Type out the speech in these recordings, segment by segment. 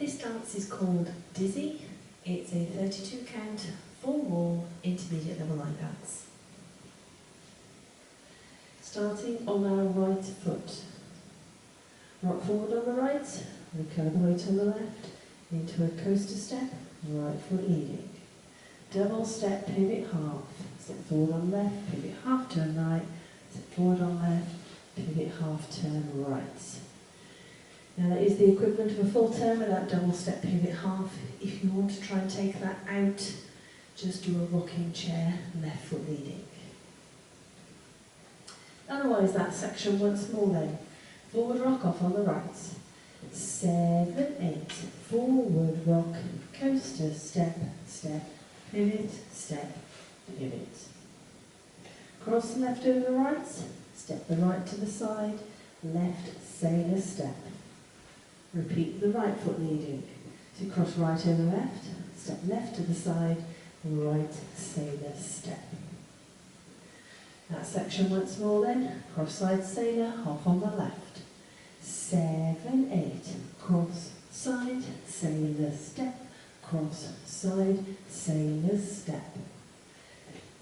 This dance is called Dizzy. It's a 32 count, full wall, intermediate level line dance. Starting on our right foot. Rock forward on the right, recover the weight on the left, into a coaster step, right foot leading. Double step, pivot half, step forward on left, pivot half, turn right, step forward on left, pivot half, turn right. Now that is the equivalent of a full turn with that double step pivot half. If you want to try and take that out, just do a rocking chair, left foot leading. Otherwise that section once more then. Forward rock off on the right. 7, 8, forward rock, coaster, step, step, pivot, step, pivot. Cross the left over the right, step the right to the side, left sailor step. Repeat the right foot leading. So cross right over left, step left to the side, right sailor step. That section once more then, cross side sailor, half on the left. 7, 8, cross side, sailor step, cross side, sailor step.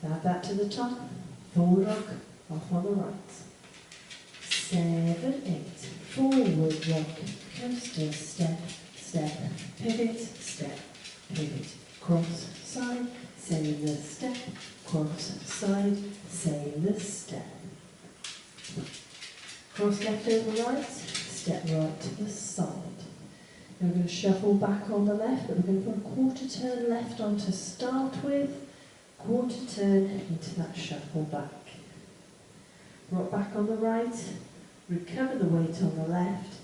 Add that to the top, forward rock, off on the right. 7, 8, forward rock, coaster, step, step, pivot, step, pivot, cross side, sailor step, cross side, sailor step. Cross left over right, step right to the side. Now we're going to shuffle back on the left, but we're going to put a quarter turn left on to start with, quarter turn into that shuffle back. Rock back on the right, recover the weight on the left,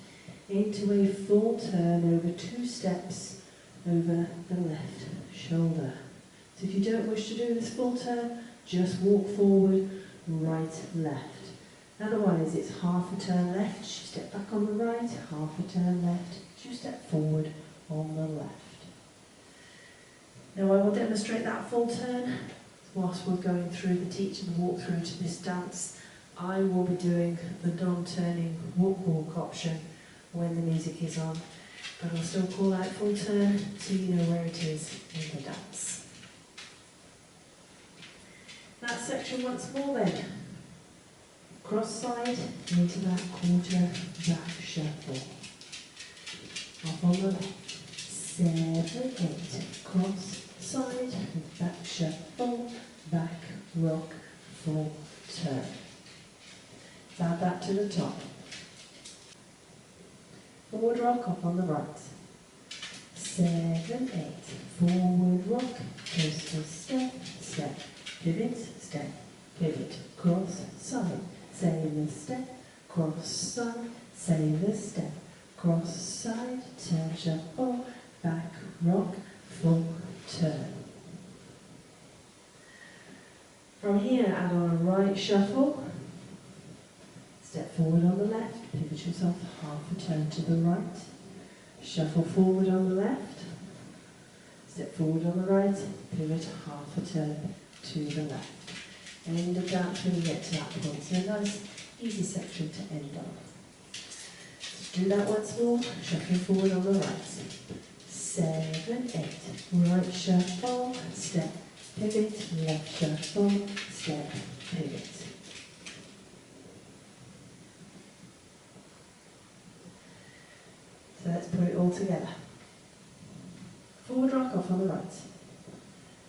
into a full turn over 2 steps over the left shoulder. So if you don't wish to do this full turn, just walk forward, right, left. Otherwise it's half a turn left, you step back on the right, half a turn left, you step forward on the left. Now I will demonstrate that full turn whilst we're going through the teaching walkthrough to this dance. I will be doing the non-turning walk option when the music is on, but I'll still call out full turn so you know where it is in the dance. That section once more then. Cross side into that quarter back shuffle. Off on the left. 7, 8, cross side, back shuffle, back rock, full turn. Add that to the top. Forward rock off on the right. 7, 8, forward rock, coaster step, step, pivot, step, pivot, cross side, sailor step, cross side, sailor step, cross side, turn shuffle, back rock, full turn. From here add on a right shuffle. Step forward on the left, pivot yourself half a turn to the right, shuffle forward on the left, step forward on the right, pivot half a turn to the left. End of dance when you get to that point. So a nice easy section to end on. Do that once more, shuffling forward on the right. 7, 8, right shuffle, step, pivot, left shuffle, step, pivot. So let's put it all together. Forward rock off on the right.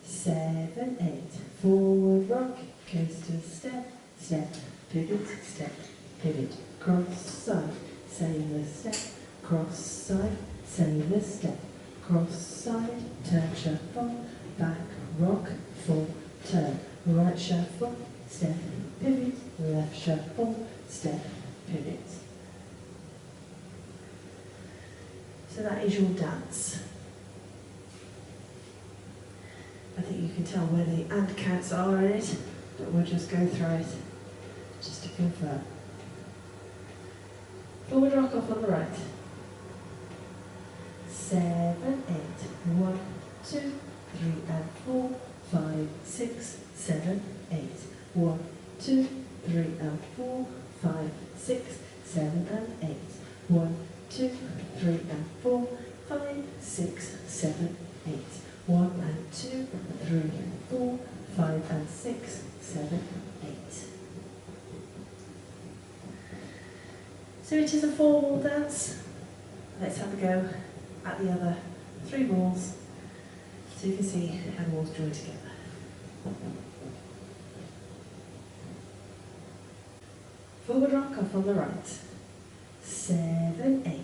7, 8, forward rock, coaster step, step, pivot, step, pivot, cross side, sailor step, cross side, sailor step, cross side, turn shuffle, back rock, full turn, right shuffle, step, pivot, left shuffle, step, pivot. So that is your dance. I think you can tell where the and counts are in it, but we'll just go through it just to confirm. Forward rock off on the right. 7, 8, 1, 2, 3 and 4, 5, 6, 7, 8, 1, 2, 3 and 4, 5, 6, 7 and 8, 1, 2, 3 and 4, 5, 6, 7, 8. 1 and 2, 3, 4, 5 and 6, 7, 8. So it is a 4-wall dance. Let's have a go at the other 3 balls so you can see how the walls join together. Forward rock off on the right. 7, 8.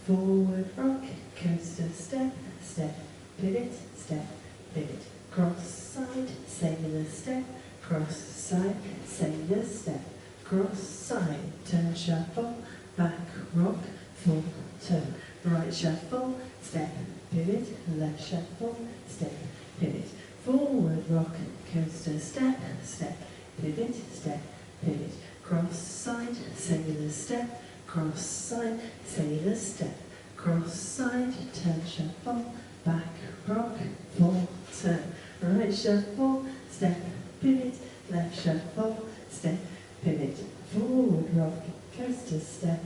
Forward rock, coaster, step, step, pivot, step, pivot. Cross side, sailor step, cross side, sailor step, cross side, turn shuffle, back rock, full turn. Right shuffle, step, pivot, left shuffle, step, pivot. Forward rock, coaster, step, step, pivot, step, pivot. Cross side, sailor step, cross side, sailor step, cross side, turn shuffle, back rock, full turn. Right shuffle, step, pivot, left shuffle, step, pivot. Forward rock, coaster, step,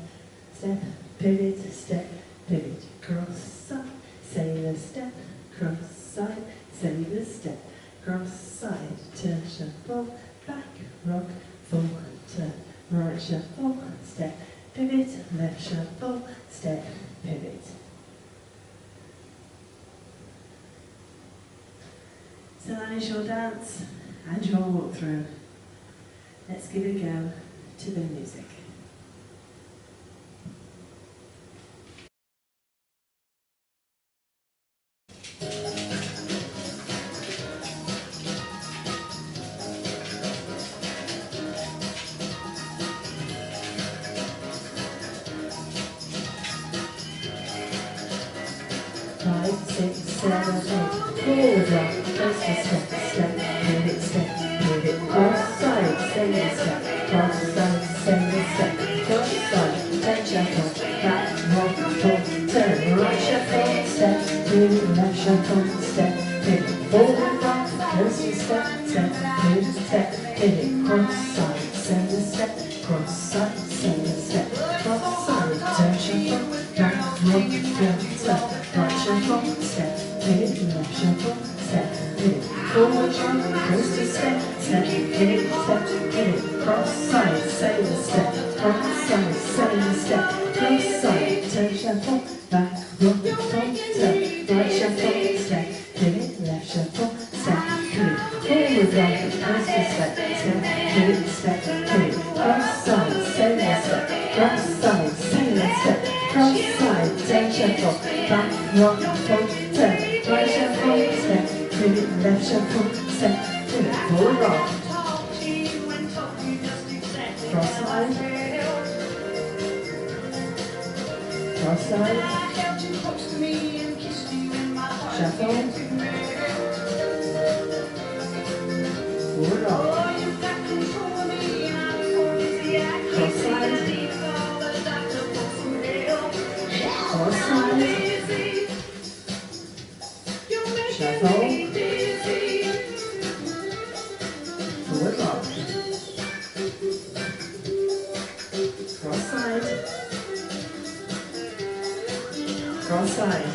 step, pivot, step, pivot. Cross side, sailor step, cross side, sailor step, cross side, turn shuffle, back rock, full turn. Right shuffle, step, pivot, left shuffle, step, pivot. So that is your dance and your walkthrough. Let's give it a go to the music. Five, 6, 7, 8. Forward rock, coaster step, step, pivot, cross side, sailor step, cross side, sailor step, cross side, turn shuffle, back rock, full turn, right shuffle, step, pivot, left shuffle, step, pivot, forward rock, coaster step, step, pivot, cross side, sailor step, cross side, sailor step, cross side, turn shuffle, back rock, full turn. Right shuffle, step, pivot, left shuffle, step, pivot, forward rock, coaster step, pivot, cross side, sailor step, cross side, sailor step, cross side, turn shuffle, back rock, full turn, right shuffle, step, pivot, left shuffle, step, pivot, forward rock, coaster step, pivot, cross side, sailor step, cross side, sailor step, cross side, turn shuffle, back rock, full turn, right shuffle, step, pivot, left shuffle, step, pivot, forward rock, cross side, shuffle, forward rock, cross side, shuffle, forward rock, cross side,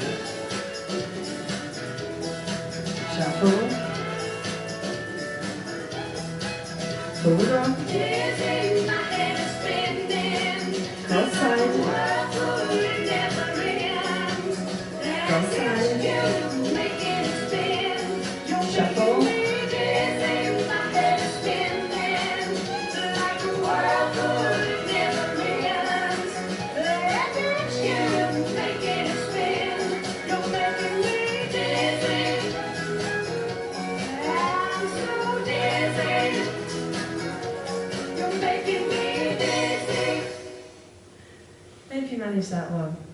shuffle, forward rock, cross side, shuffle, hope you managed that one.